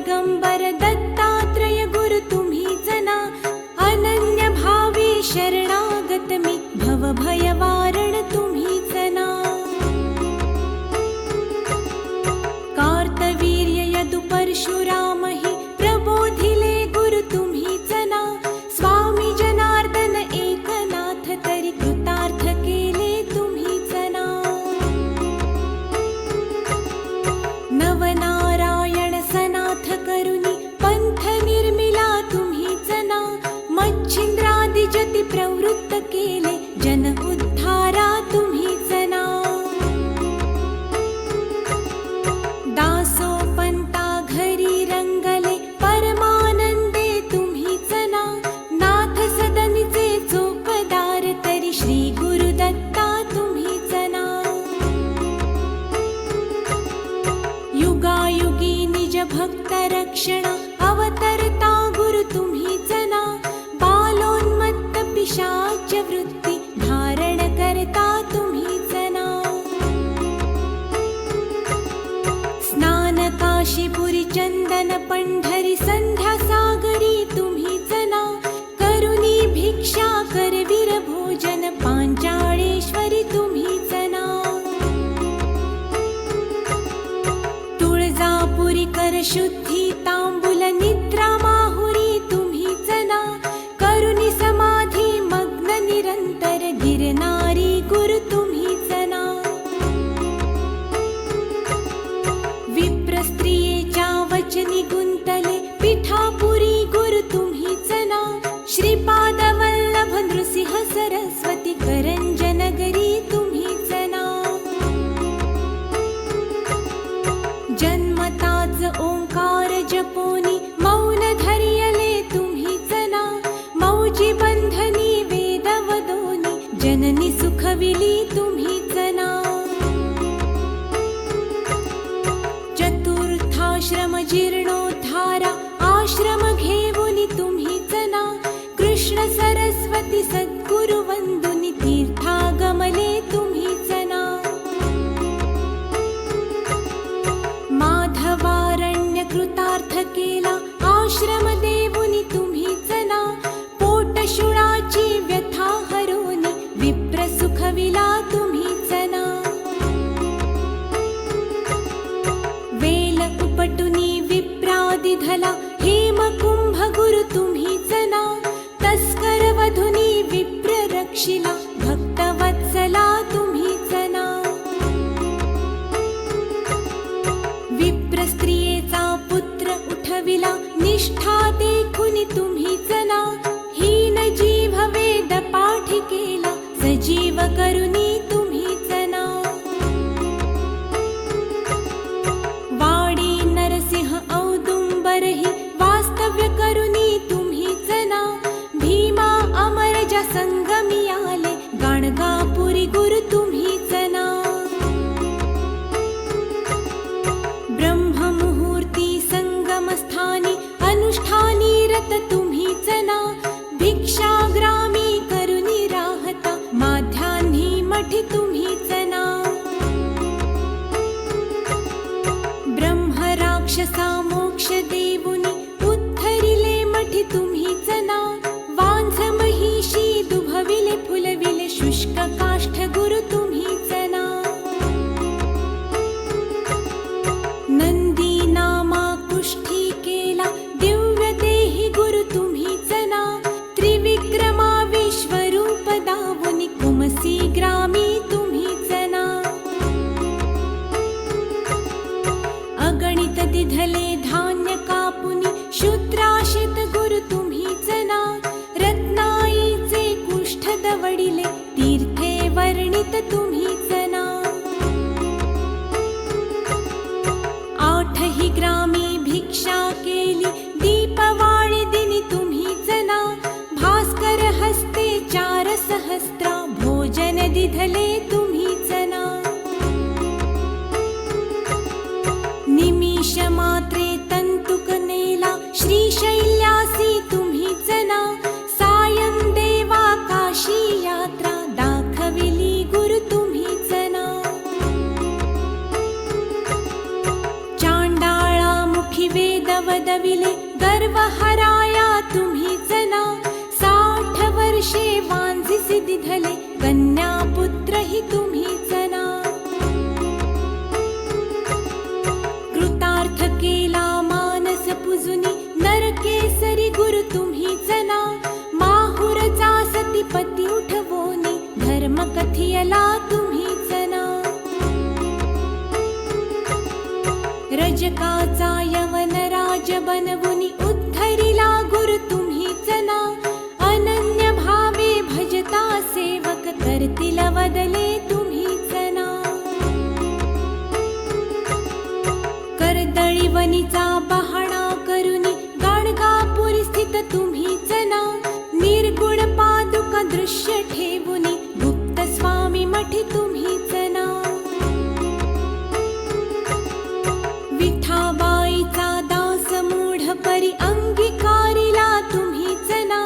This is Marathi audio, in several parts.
दिगंबर दत्तात्रय गुरु तुम्हीच ना, अनन्य भावे शरणागत मी, भव भयवारण तुम्हीच ना. कार्तवीर्य यदु परशुराम हि प्रबोधिले गुरु तुम्हीच ना, स्वामी जनार्दन एकनाथ तरी कृतार्थ केले तुम्हीच ना. नवनारायण सनाथ करुणी पंथ निर्मिला तुम्हीच ना, मच्छिंद्रादि जति प्रवृत्त केले जन उद्धारा तुम्हीच ना. दासो पंता घरी रंगले परमानंदे तुम्हीच ना, नाथ सदनीचे चोपदार तरी श्री गुरुदत्ता तुम्हीच ना. युगायुगी निज भक्त रक्षण अवतरता गुरु तुम्हीच ना, बालोन्मत्त पिशाच वृत्ती धारण करता तुम्हीच ना. स्नान काशीपुरी चंदन पंढरी संध्या सागरी तुम्हीच ना, करुणी भिक्षा करवीर भोजन पांचाळेश्वरी तुम्हीच ना. तुळजापुरी कर शुद्धी तांबूल निद्रा माहुरी तुम्हीच ना, करुणी समाधी मग्न निरंतर गिरनारी गुरु तुम्हीच ना. विप्र स्त्रियेच्या वचनी गुंतले पिठापुरी गुरु तुम्हीच ना, श्रीपाद वल्लभ नृसिंह सरस्वती करंजनगरी तुम्हीच ना. जन्मताच ओंकार जपोनी मौन धरियले तुम्हीच ना, मौजी बंधनी वेद वदोनी जननी सुखविली तुम्हीच ना. चतुर्थाश्रम जीर्णोद्धारा आश्रम घेऊनी तुम्हीच ना, कृष्ण सरस्वती सद्गुरु वंदुनी तीर्थागमले तुम्हीच ना. माधवारण्य कृतार्थ केला आश्रम देऊनी तुम्हीच ना, पोटशुळाची व्यथा हरोनी विप्र सुखविला तुम्हीच ना. वेल उपटुनी विप्रादि धला हेमकुंभ गुरु तुम्हीच ना, तस्कर वधुनी विप्र रक्षिला भक्तवत्सला तुम्हीच ना. विप्र स्त्रियेचा पुत्र उठविला निष्ठा देखुनी तुम्हीच ना, हीन जीव वेद पाठ केला सजीव करुणी तुम्हीच ना. वाडी नरसिंह औदुंबरहि वास्तव्य करुणी तुम्हीच ना, भीमा अमरजा संगमी आले गाणगापुरी गुरु तुम्हीच ना. ब्रह्ममुहूर्ती संगमस्थानी अनुष्ठानी रत तुम्हीच ना, भिक्षाग्रामी करुणी राहता माध्यान्ही मठी तुम्हीच ना. ब्रह्म राक्षसा मोक्ष देऊनी उद्धरिले मठी तुम्हीच ना, वांझ महिषी दुभविले फुलविले शुष्क काष्ठ गुरु तुम्हीच ना. नंदी नामा कुष्ठी केला दिव्य देही गुरु तुम्हीच ना, त्रिविक्रमा विश्वरूप दावुनी कुमसी ग्रामी तुम्हीच ना. अगणित दिधले धान्य कापुनी शूद्राशित गुरु तुम्हीच ना, रत्नाईचे कुष्ठ दवडिले तीर्थे वर्णित तुम्हीच ना. आठही ग्रामी भिक्षा केली दीपवाळी दिनी तुम्हीच ना, भास्कर हस्ते 4 सहस्त्रा भोजन दिधले तुम्हीच ना. निमिष मात्रे तंतुक नेला श्रीशैल्यासी तुम्हीच ना, सायं देवा काशी यात्रा दाखविली गुरु तुम्हीच ना. चांडाळा मुखी वेद वदविले गर्व हराया तुम्हीच ना 60 वर्षे वांझिसी दिधले कन्या पुत्र ही तुम्हीच ना कृतार्थ केला मानस पुजुनी नरकेसरी गुरु तुम्हीच ना माहुरचा सतीपती उठवोनी धर्म कथियला तुम्हीच ना रजकाचा यवन राज बनवुनी उद्धरिला गुरु तुम्हीच ना अनन्य भावे भजता सेवक करतील वदले तुम्हीच ना कर्दळीवनीचा बहाणा करुनी गाणगापुरी स्थित तुम्हीच ना निर्गुण पादुका दृश्य ठेवुनी गुप्त स्वामी मठी तुम्हीच ना विठाबाईचा दास मूढ परी अंगीकारिला तुम्हीच ना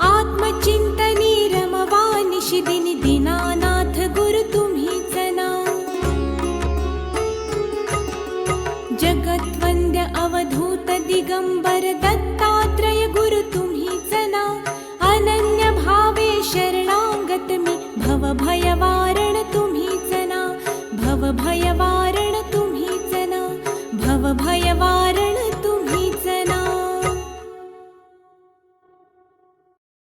आत्मचिंतनी रमवा निशिदिनी दीनानाथ गुरु तुम्हीच ना जगद्वंद्य अवधूत दिगंबर दत्तात्रय गुरु तुम्हीच ना अनन्य भावे शरणागत मी भवभयवारण तुम्हीच ना भवभयवारण तुम्हीच ना भवभयवारण